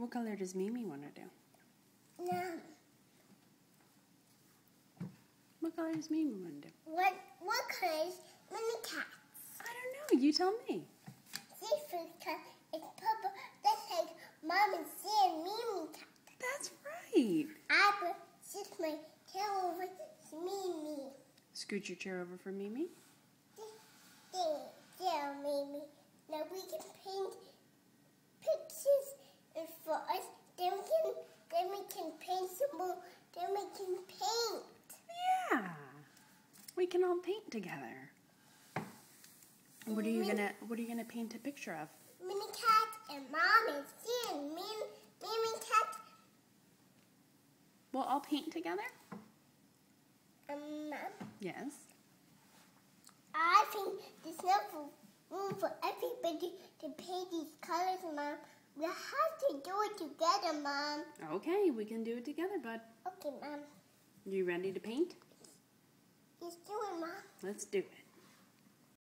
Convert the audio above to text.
What color does Mimi want to do? No. What color does Mimi want to do? What color is Mini Cat? I don't know. You tell me. This food cat is purple. That's like Mom and Sam Mimi Cat. That's right. I will shift my tail over to Mimi. Scoot your chair over for Mimi. There, Mimi. Now we can paint pictures for us. Then we can paint some more. Then we can paint. Yeah. We can all paint together. What are you gonna paint a picture of? Mini Cat and Mom and Sam. Mimi Cat. We'll all paint together? Mom. Yes. I think there's enough room for everybody to paint these colors, Mom. We have to do it together, Mom. Okay, we can do it together, bud. Okay, Mom. You ready to paint? Let's do it, Mom. Let's do it.